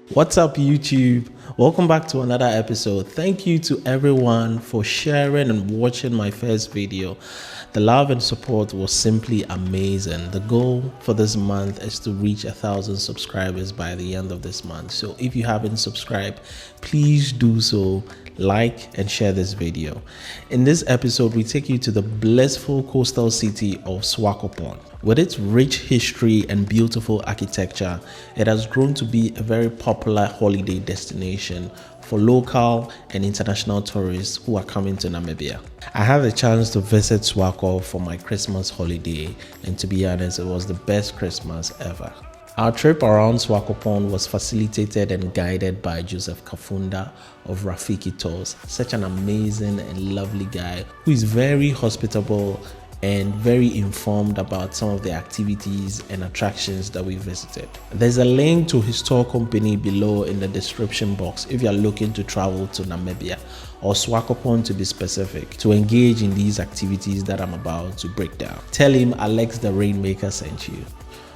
What's up, YouTube? Welcome back to another episode. Thank you to everyone for sharing and watching my first video. The love and support was simply amazing. The goal for this month is to reach 1,000 subscribers by the end of this month. So if you haven't subscribed, please do so. Like and share this video. In this episode, we take you to the blissful coastal city of Swakopmund. With its rich history and beautiful architecture, it has grown to be a very popular holiday destination for local and international tourists who are coming to Namibia. I had the chance to visit Swakop for my Christmas holiday, and to be honest, it was the best Christmas ever. Our trip around Swakopmund was facilitated and guided by Joseph Kafunda of Rafiki Tours, such an amazing and lovely guy who is very hospitable and very informed about some of the activities and attractions that we visited. There's a link to his tour company below in the description box if you're looking to travel to Namibia or Swakopmund to be specific, to engage in these activities that I'm about to break down. Tell him Alex the Rainmaker sent you.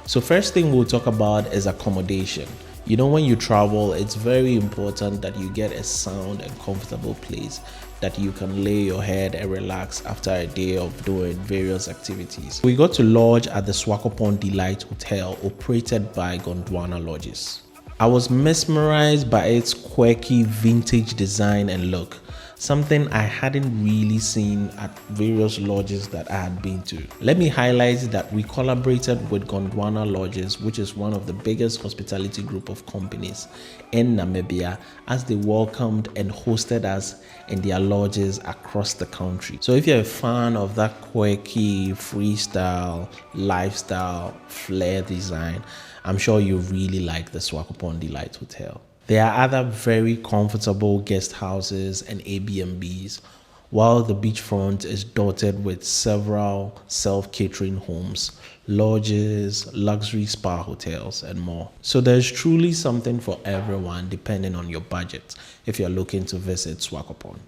So first thing we'll talk about is accommodation. You know, when you travel, it's very important that you get a sound and comfortable place that you can lay your head and relax after a day of doing various activities. We got to lodge at the Swakopmund Delight Hotel operated by Gondwana Lodges. I was mesmerized by its quirky vintage design and look, something I hadn't really seen at various lodges that I had been to. Let me highlight that we collaborated with Gondwana Lodges, which is one of the biggest hospitality group of companies in Namibia, as they welcomed and hosted us in their lodges across the country. So if you're a fan of that quirky, freestyle, lifestyle, flair design, I'm sure you really like the Swakopmund Delight Hotel. There are other very comfortable guest houses and Airbnbs, while the beachfront is dotted with several self-catering homes, lodges, luxury spa hotels, and more. So there's truly something for everyone depending on your budget if you're looking to visit Swakopmund.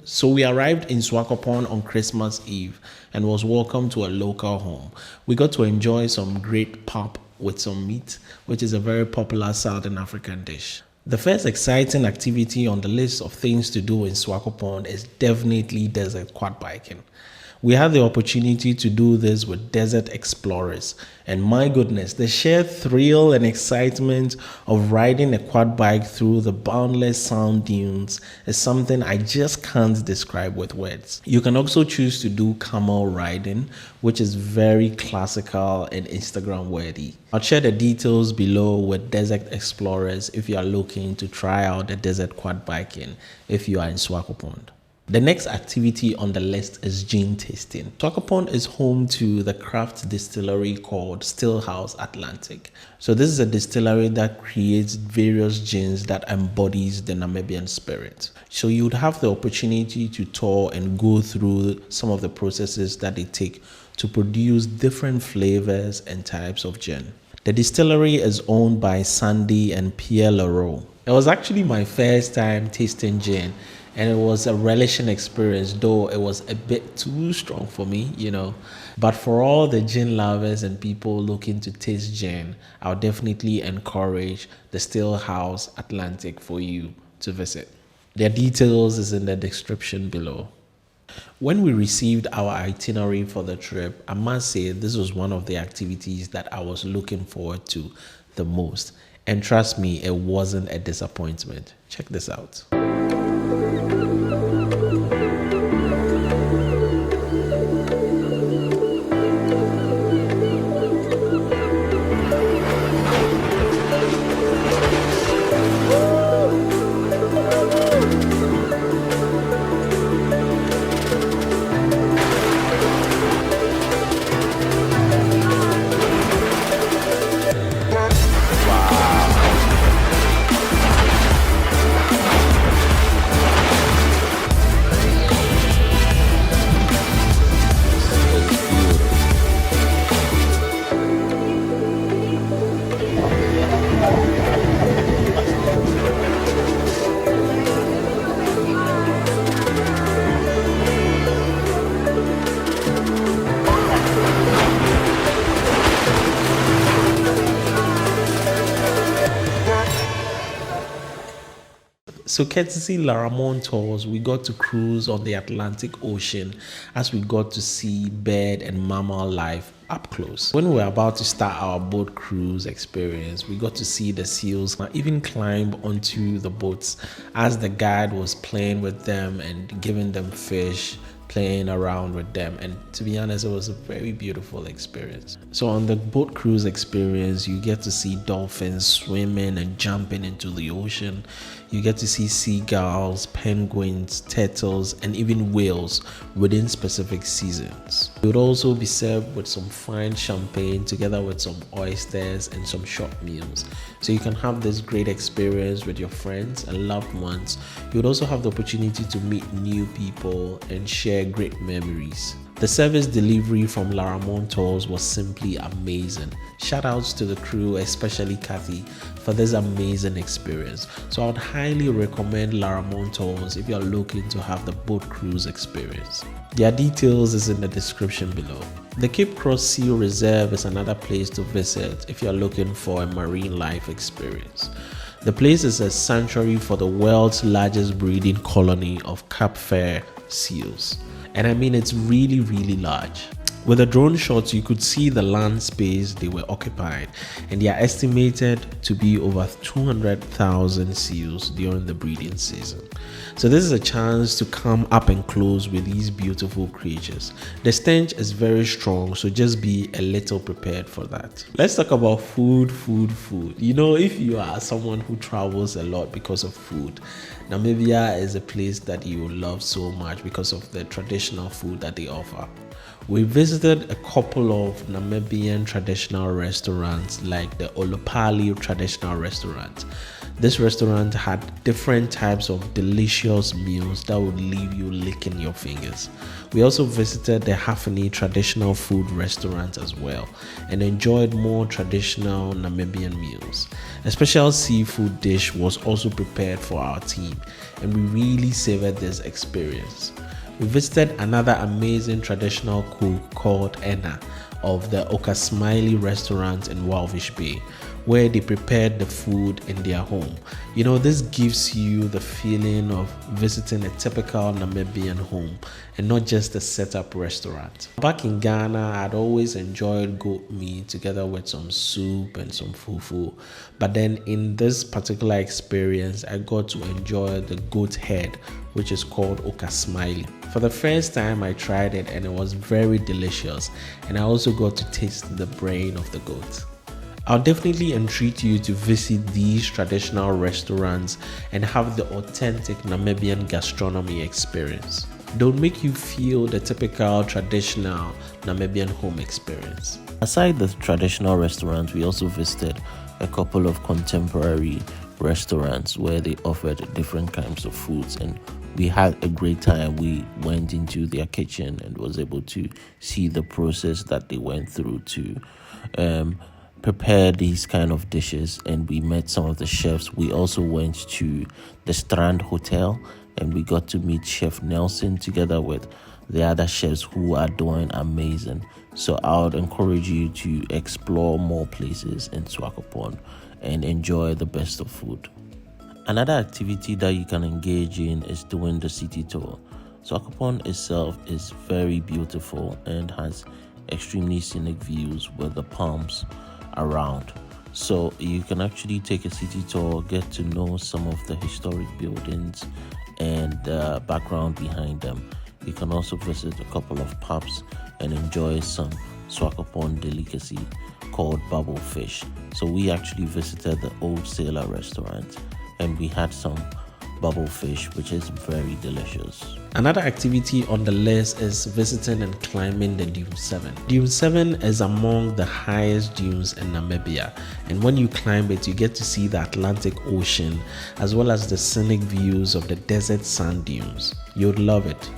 So we arrived in Swakopmund on Christmas Eve and was welcomed to a local home. We got to enjoy some great pap with some meat, which is a very popular Southern African dish. The first exciting activity on the list of things to do in Swakopmund is definitely desert quad biking. We had the opportunity to do this with desert explorers, and my goodness, the sheer thrill and excitement of riding a quad bike through the boundless sand dunes is something I just can't describe with words. You can also choose to do camel riding, which is very classical and Instagram worthy. I'll share the details below with desert explorers if you are looking to try out the desert quad biking if you are in Swakopmund. The next activity on the list is gin tasting. Swakopmund is home to the craft distillery called Stillhouse Atlantic. So this is a distillery that creates various gins that embodies the Namibian spirit. So you'd have the opportunity to tour and go through some of the processes that they take to produce different flavors and types of gin. The distillery is owned by Sandy and Pierre Leroux. It was actually my first time tasting gin, and it was a relishing experience, though it was a bit too strong for me, But for all the gin lovers and people looking to taste gin, I'll definitely encourage the Stillhouse Atlantic for you to visit. Their details is in the description below. When we received our itinerary for the trip, I must say this was one of the activities that I was looking forward to the most. And trust me, it wasn't a disappointment. Check this out. So courtesy Laramon Tours, we got to cruise on the Atlantic Ocean as we got to see bird and mammal life up close. When we were about to start our boat cruise experience, we got to see the seals even climb onto the boats as the guide was playing with them and giving them fish, playing around with them. And to be honest, it was a very beautiful experience. So on the boat cruise experience, you get to see dolphins swimming and jumping into the ocean. You get to see seagulls, penguins, turtles, and even whales within specific seasons. You would also be served with some fine champagne together with some oysters and some short meals. So you can have this great experience with your friends and loved ones. You would also have the opportunity to meet new people and share great memories. The service delivery from Laramon Tours was simply amazing. Shout outs to the crew, especially Kathy, for this amazing experience. So I would highly recommend Laramon Tours if you're looking to have the boat cruise experience. Their details is in the description below. The Cape Cross Seal Reserve is another place to visit if you're looking for a marine life experience. The place is a sanctuary for the world's largest breeding colony of Cape Fair seals. And I mean, it's really, really large. With the drone shots, you could see the land space they were occupying, and they are estimated to be over 200,000 seals during the breeding season. So this is a chance to come up and close with these beautiful creatures. The stench is very strong, so just be a little prepared for that. Let's talk about food. You know, if you are someone who travels a lot because of food, Namibia is a place that you will love so much because of the traditional food that they offer. We visited a couple of Namibian traditional restaurants like the Olopali traditional restaurant. This restaurant had different types of delicious meals that would leave you licking your fingers. We also visited the Hafani traditional food restaurant as well and enjoyed more traditional Namibian meals. A special seafood dish was also prepared for our team, and we really savored this experience. We visited another amazing traditional cook called Enna of the Okasmiley restaurant in Walvish Bay, where they prepared the food in their home. You know, this gives you the feeling of visiting a typical Namibian home and not just a set-up restaurant. Back in Ghana, I'd always enjoyed goat meat together with some soup and some fufu. But then in this particular experience, I got to enjoy the goat head, which is called Okasmiley. For the first time, I tried it and it was very delicious, and I also got to taste the brain of the goat. I'll definitely entreat you to visit these traditional restaurants and have the authentic Namibian gastronomy experience. They'll make you feel the typical traditional Namibian home experience. Aside the traditional restaurants, we also visited a couple of contemporary restaurants where they offered different kinds of foods, and we had a great time. We went into their kitchen and was able to see the process that they went through to prepare these kind of dishes, and we met some of the chefs. We also went to the Strand Hotel and we got to meet Chef Nelson together with the other chefs who are doing amazing. So I would encourage you to explore more places in Swakopmund and enjoy the best of food. Another activity that you can engage in is doing the city tour. Swakopmund itself is very beautiful and has extremely scenic views with the palms around. So you can actually take a city tour, get to know some of the historic buildings and the background behind them. You can also visit a couple of pubs and enjoy some Swakopmund delicacy called bubble fish. So we actually visited the Old Sailor restaurant and we had some bubble fish, which is very delicious. Another activity on the list is visiting and climbing the Dune 7. Dune 7 is among the highest dunes in Namibia, and when you climb it, you get to see the Atlantic Ocean as well as the scenic views of the desert sand dunes. You'd love it.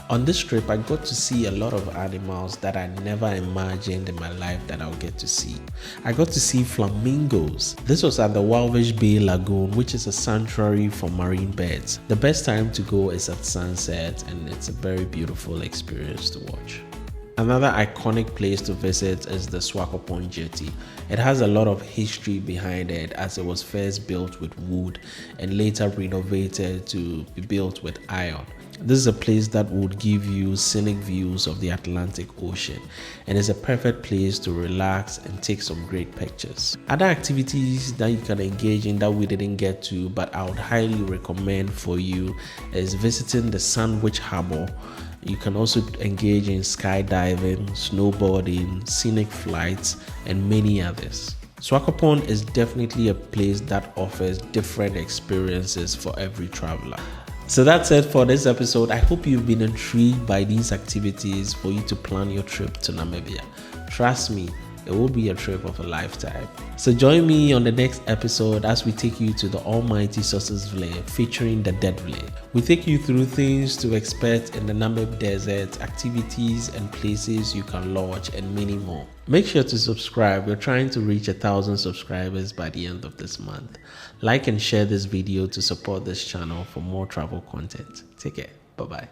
On this trip, I got to see a lot of animals that I never imagined in my life that I'll get to see. I got to see flamingos. This was at the Walvish Bay Lagoon, which is a sanctuary for marine birds. The best time to go is at sunset, and it's a very beautiful experience to watch. Another iconic place to visit is the Swakopmund jetty. It has a lot of history behind it, as it was first built with wood and later renovated to be built with iron. This is a place that would give you scenic views of the Atlantic Ocean and is a perfect place to relax and take some great pictures. Other activities that you can engage in that we didn't get to, but I would highly recommend for you, is visiting the Sandwich Harbor. You can also engage in skydiving, snowboarding, scenic flights, and many others. Swakopmund is definitely a place that offers different experiences for every traveler. So that's it for this episode. I hope you've been intrigued by these activities for you to plan your trip to Namibia. Trust me, it will be a trip of a lifetime. So join me on the next episode as we take you to the almighty Sources Village featuring the Dead Village. We take you through things to expect in the Namib Desert, activities and places you can lodge, and many more. Make sure to subscribe. We're trying to reach 1,000 subscribers by the end of this month. Like and share this video to support this channel for more travel content. Take care. Bye-bye.